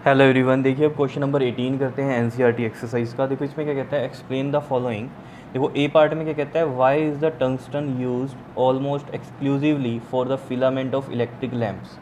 Hello everyone. देखिए अब question number 18 करते हैं एनसीईआरटी एक्सरसाइज का। देखो इसमें क्या कहता है, एक्सप्लेन द फॉलोइंग। देखो ए पार्ट में क्या कहता है, why is the tungsten used almost exclusively for the filament of electric lamps.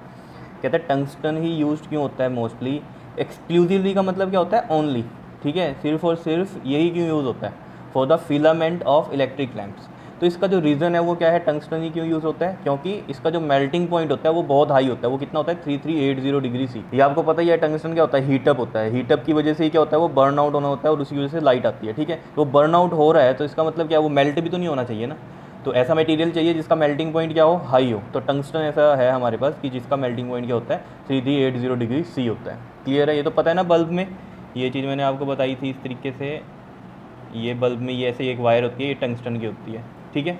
कहता है टंगस्टन ही यूज्ड क्यों होता है मोस्टली। एक्सक्लूसिवली का मतलब क्या होता है, ओनली। ठीक है, सिर्फ और सिर्फ यही क्यों यूज़ होता है, for the filament of electric lamps. तो इसका जो रीज़न है वो क्या है, टंगस्टन ही क्यों यूज़ होता है, क्योंकि इसका जो मेल्टिंग पॉइंट होता है वो बहुत हाई होता है। वो कितना होता है, 3380 डिग्री सी। ये आपको पता ही है, टंगस्टन क्या होता है, हीटअप होता है। हीटअप की वजह से ही क्या होता है, वो बर्न आउट होना होता है और उसकी वजह से लाइट आती है। ठीक है, तो बर्न आउट हो रहा है तो इसका मतलब क्या है, वो मेल्ट भी तो नहीं होना चाहिए ना। तो ऐसा मटेरियल चाहिए जिसका मेल्टिंग पॉइंट क्या हो, हाई हो। तो टंगस्टन ऐसा है हमारे पास कि जिसका मेल्टिंग पॉइंट क्या होता है, 3380 डिग्री सी होता है। क्लियर है, ये तो पता है ना बल्ब में। ये चीज़ मैंने आपको बताई थी इस तरीके से। ये बल्ब में ये ऐसे एक वायर होती है, ये टंगस्टन की होती है। ठीक है,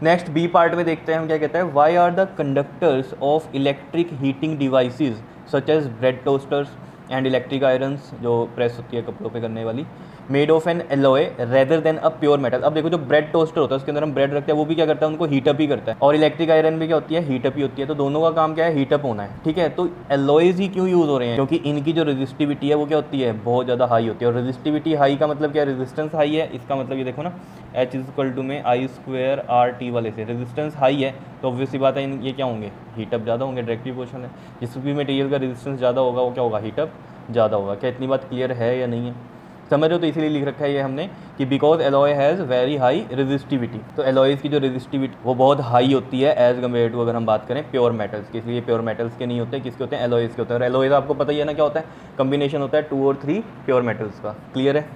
नेक्स्ट बी पार्ट में देखते हैं हम क्या कहता है, why are the conductors of electric heating devices such as bread toasters and electric irons, जो प्रेस होती है कपड़ों पे करने वाली, made of an alloy rather than a pure metal. अब देखो जो ब्रेड टोस्टर होता है उसके अंदर हम ब्रेड रखते हैं, वो भी क्या करता है, उनको हीटअप ही करता है। और इलेक्ट्रिक आयरन भी क्या होती है, हीटअप ही होती है। तो दोनों का काम क्या है, हीटअप होना है। ठीक है, तो एलॉयज ही क्यों यूज़ हो रहे हैं, क्योंकि इनकी जो रेजिस्टिविटी है वो क्या होती है, बहुत ज़्यादा हाई होती है। और रेजिस्टिविटी हाई का मतलब क्या है, रेजिस्टेंस हाई है। इसका मतलब ये देखो ना, एच इज इक्वल टू में आई स्क्वेयर आर टी वाले से रेजिस्टेंस हाई है, तो ऑब्वियसली बात है ये क्या होंगे, हीटअप ज़्यादा होंगे। डायरेक्टिव पोर्शन है, जिस भी मटेरियल का रेजिस्टेंस ज़्यादा होगा वो क्या होगा, हीटअप ज़्यादा होगा। क्या इतनी बात क्लियर है या नहीं है, समझ रहे हो। तो इसीलिए लिख रखा है ये हमने कि because alloy has very high resistivity. तो एलॉयज़ की जो रेजिस्टिविटी वो बहुत हाई होती है एज कम्पेयर टू अगर हम बात करें प्योर मेटल्स की। इसलिए प्योर मेटल्स के नहीं होते, किसके होते हैं, एलॉयज़ के होते हैं। और एलॉयज़ आपको पता ही है ना क्या होता है, कम्बिनेशन होता है 2 और 3 प्योर मेटल्स का। क्लियर है,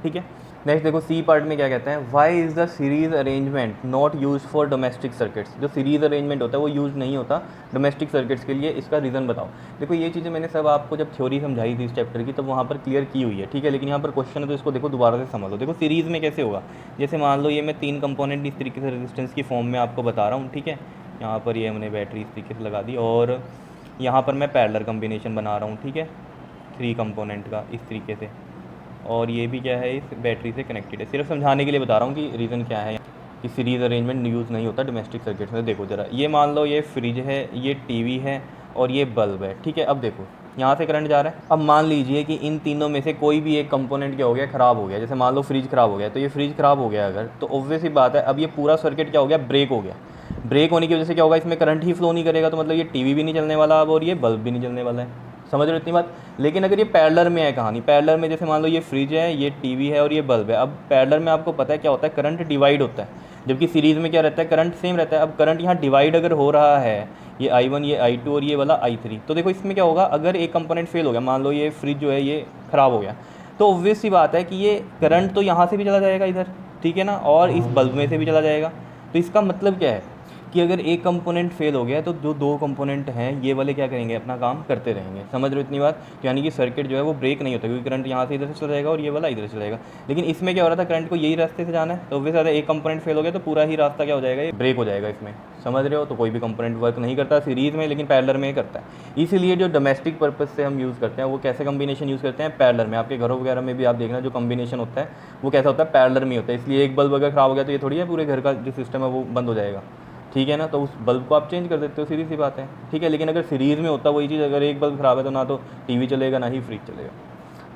ठीक है। नेक्स्ट देखो सी पार्ट में क्या कहते हैं, why is the series arrangement not use for domestic circuits. जो सीरीज अरेंजमेंट होता है वो यूज़ नहीं होता डोमेस्टिक सर्किट्स के लिए, इसका रीज़न बताओ। देखो ये चीज़ें मैंने सब आपको जब थ्योरी समझाई थी इस चैप्टर की, तब वहाँ पर क्लियर की हुई है। ठीक है, लेकिन यहाँ पर क्वेश्चन है तो इसको देखो दोबारा से समझ लो। देखो सीरीज़ में कैसे होगा, जैसे मान लो ये मैं 3 कंपोनेंट इस तरीके से रेजिस्टेंस की फॉर्म में आपको बता रहा हूँ। ठीक है, यहाँ पर ये हमने बैटरी इस तरीके से लगा दी और यहाँ पर मैं पैरेलल कम्बिनेशन बना रहा हूँ। ठीक है, 3 कंपोनेंट का इस तरीके से, और ये भी क्या है, इस बैटरी से कनेक्टेड है। सिर्फ समझाने के लिए बता रहा हूँ कि रीज़न क्या है कि सीरीज़ अरेंजमेंट यूज़ नहीं होता डोमेस्टिक सर्किट्स में। देखो ज़रा, ये मान लो ये फ्रिज है, ये टीवी है और ये बल्ब है। ठीक है, अब देखो यहाँ से करंट जा रहा है। अब मान लीजिए कि इन तीनों में से कोई भी एक कंपोनेंट क्या हो गया, ख़राब हो गया। जैसे मान लो फ्रिज ख़राब हो गया, तो ये फ्रिज ख़राब हो गया अगर, तो ऑब्वियस ही बात है अब ये पूरा सर्किट क्या हो गया, ब्रेक हो गया। ब्रेक होने की वजह से क्या होगा, इसमें करंट ही फ्लो नहीं करेगा, तो मतलब ये टीवी भी नहीं चलने वाला अब और ये बल्ब भी नहीं चलने वाला है। समझ रहे हो इतनी बात। लेकिन अगर ये पैरेलल में है कहानी, पैरेलल में जैसे मान लो ये फ्रिज है, ये टीवी है और ये बल्ब है। अब पैरेलल में आपको पता है क्या होता है, करंट डिवाइड होता है, जबकि सीरीज़ में क्या रहता है, करंट सेम रहता है। अब करंट यहाँ डिवाइड अगर हो रहा है, ये I1 ये I2 और ये वाला I3, तो देखो इसमें क्या होगा, अगर एक कंपोनेंट फेल हो गया, मान लो ये फ्रिज जो है ये ख़राब हो गया, तो ऑब्वियस सी बात है कि ये करंट तो यहाँ से भी चला जाएगा इधर, ठीक है ना, और इस बल्ब में से भी चला जाएगा। तो इसका मतलब क्या है कि अगर एक कंपोनेंट फेल हो गया तो जो 2 कंपोनेंट हैं ये वाले क्या करेंगे, अपना काम करते रहेंगे। समझ रहे हो इतनी बात। तो यानी कि सर्किट जो है वो ब्रेक नहीं होता, क्योंकि करंट यहाँ से इधर से चला जाएगा और ये वाला इधर से चलेगा। लेकिन इसमें क्या हो रहा था, करंट को यही रास्ते से जाना है, तो ऑब्वियस एक कंपोनेंट फेल हो गया तो पूरा ही रास्ता क्या हो जाएगा, ये ब्रेक हो जाएगा इसमें। समझ रहे हो, तो कोई भी कंपोनेंट वर्क नहीं करता सीरीज़ में, लेकिन पैरेलल में करता है। इसीलिए जो डोमेस्टिक पर्पज़ से हम यूज़ करते हैं वो कैसे कम्बिनेशन यूज़ करते हैं, पैरेलल में। आपके घरों वगैरह में भी आप देखना जो कम्बिनेशन होता है वो कैसा होता है, पैरेलल में होता है। इसलिए एक बल्ब अगर ख़राब हो गया तो ये थोड़ी है पूरे घर का जो सिस्टम है वो बंद हो जाएगा। ठीक है ना, तो उस बल्ब को आप चेंज कर देते हो, सीधी सी बात है। ठीक है, लेकिन अगर सीरीज़ में होता वही चीज़, अगर एक बल्ब ख़राब है तो ना तो टीवी चलेगा ना ही फ्रिज चलेगा।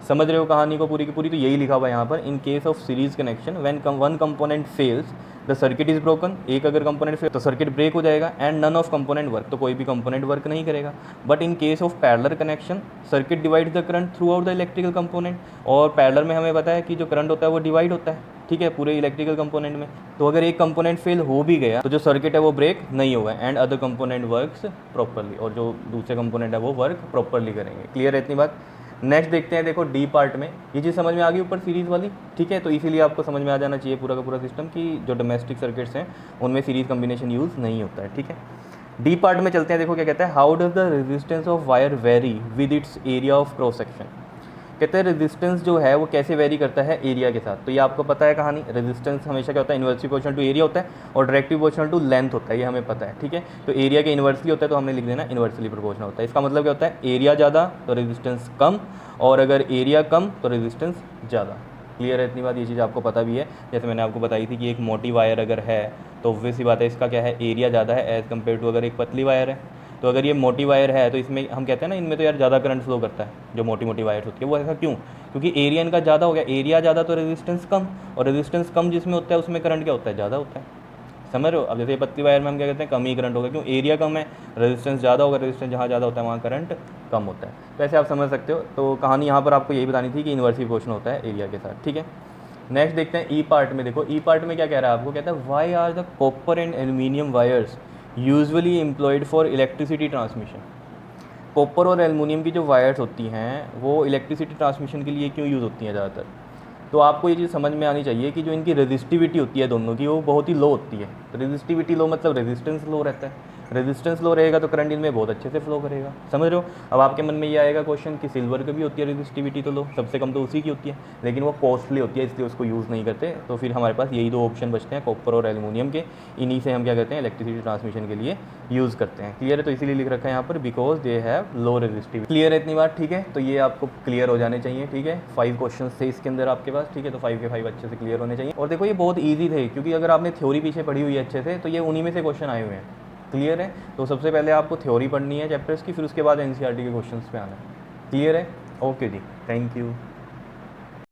समझ रहे हो कहानी को पूरी की पूरी। तो यही लिखा हुआ है यहाँ पर, in case of series connection when one component fails the circuit is broken. एक अगर कंपोनेंट फेल तो सर्किट ब्रेक हो जाएगा, and none of component work, तो कोई भी कंपोनेंट वर्क नहीं करेगा। But in case of parallel connection circuit divide the current throughout the electrical component. और पैरेलल में हमें पता है कि जो करंट होता है वो डिवाइड होता है, ठीक है, पूरे इलेक्ट्रिकल कंपोनेंट में। तो अगर एक कंपोनेंट फेल हो भी गया तो जो सर्किट है वो ब्रेक नहीं होगा, and other component works properly, और जो दूसरे कंपोनेंट है वो वर्क प्रॉपरली करेंगे। क्लियर है इतनी बात। नेक्स्ट देखते हैं, देखो डी पार्ट में ये चीज़ समझ में आ गई ऊपर सीरीज़ वाली। ठीक है, तो इसीलिए आपको समझ में आ जाना चाहिए पूरा का पूरा सिस्टम कि जो डोमेस्टिक सर्किट्स हैं उनमें सीरीज़ कम्बिनेशन यूज़ नहीं होता है। ठीक है, डी पार्ट में चलते हैं। देखो क्या कहता है, how does the resistance of wire very with its area of cross section. कहते हैं रेजिस्टेंस जो है वो कैसे वेरी करता है एरिया के साथ। तो ये आपको पता है कहानी, रेजिस्टेंस हमेशा क्या होता है, इन्वर्सली प्रोपोर्शनल टू एरिया होता है और डायरेक्टली प्रोपोर्शनल टू लेंथ होता है, ये हमें पता है। ठीक है, तो एरिया के इन्वर्सली होता है तो हमने लिख देना इन्वर्सली प्रोपोर्शनल होता है। इसका मतलब क्या होता है, एरिया ज़्यादा तो रेजिस्टेंस कम, और अगर एरिया कम तो रेजिस्टेंस ज़्यादा। क्लियर है इतनी बात, ये चीज़ आपको पता भी है। जैसे मैंने आपको बताई थी कि एक मोटी वायर अगर है तो ऑब्वियस सी बात है इसका क्या है, एरिया ज़्यादा है एज़ कम्पेयर टू अगर एक पतली वायर है। तो अगर ये मोटी वायर है तो इसमें हम कहते हैं ना, इनमें तो यार ज़्यादा करंट फ्लो करता है, जो मोटी मोटी वायर होती है वो। ऐसा क्यों? क्योंकि एरिया इनका ज़्यादा हो गया, एरिया ज़्यादा तो रेजिस्टेंस कम, और रेजिस्टेंस कम जिसमें होता है उसमें करंट क्या होता है, ज़्यादा होता है। समझ रहे हो? अब जैसे पतली वायर में हम क्या कहते हैं, कम ही करंट होगा, क्यों? एरिया कम है, रेजिस्टेंस ज़्यादा होगा, रेजिस्टेंस जहाँ ज़्यादा होता है वहाँ करंट कम होता है। तो ऐसे आप समझ सकते हो। तो कहानी यहाँ पर आपको यही बतानी थी कि इन्वर्सिव क्वेश्चन होता है एरिया के साथ, ठीक है। नेक्स्ट देखते हैं ई पार्ट में। देखो ई पार्ट में क्या कह रहा है आपको, कहता है why are the copper and aluminium wires usually employed for electricity transmission. Copper और एल्युमिनियम की जो वायर्स होती हैं वो इलेक्ट्रिसिटी ट्रांसमिशन के लिए क्यों यूज़ होती हैं ज़्यादातर? तो आपको ये चीज़ समझ में आनी चाहिए कि जो इनकी रेजिस्टिविटी होती है दोनों की, वो बहुत ही लो होती है। तो रेजिस्टिविटी लो मतलब रेजिस्टेंस लो रहता है, रेजिस्टेंस लो रहेगा तो करंट इनमें बहुत अच्छे से फ्लो करेगा। समझ रहे हो? अब आपके मन में ये आएगा क्वेश्चन कि सिल्वर की भी होती है रेजिस्टिविटी तो लो, सबसे कम तो उसी की होती है, लेकिन वो कॉस्टली होती है इसलिए उसको यूज़ नहीं करते। तो फिर हमारे पास यही दो ऑप्शन बचते हैं, कॉपर और एल्युमिनियम के। इन्हीं से हम क्या करते हैं, इलेक्ट्रिसिटी ट्रांसमिशन के लिए यूज़ करते हैं। क्लियर है? तो इसीलिए लिख रखा है यहाँ पर, because they have low resistivity. Clear है इतनी बात? ठीक है, तो ये आपको क्लियर हो जाने चाहिए, ठीक है। 5 क्वेश्चन थे इसके अंदर आपके पास, ठीक है, तो 5 के 5 अच्छे से क्लियर होने चाहिए। और देखो ये बहुत ईजी थे, क्योंकि अगर आपने थ्योरी पीछे पढ़ी हुई है अच्छे से, तो ये उन्हीं में से क्वेश्चन आए हुए हैं। क्लियर है? तो सबसे पहले आपको थ्योरी पढ़नी है चैप्टर्स की, फिर उसके बाद एनसीईआरटी के क्वेश्चंस पे आना है। क्लियर है? ओके जी, थैंक यू।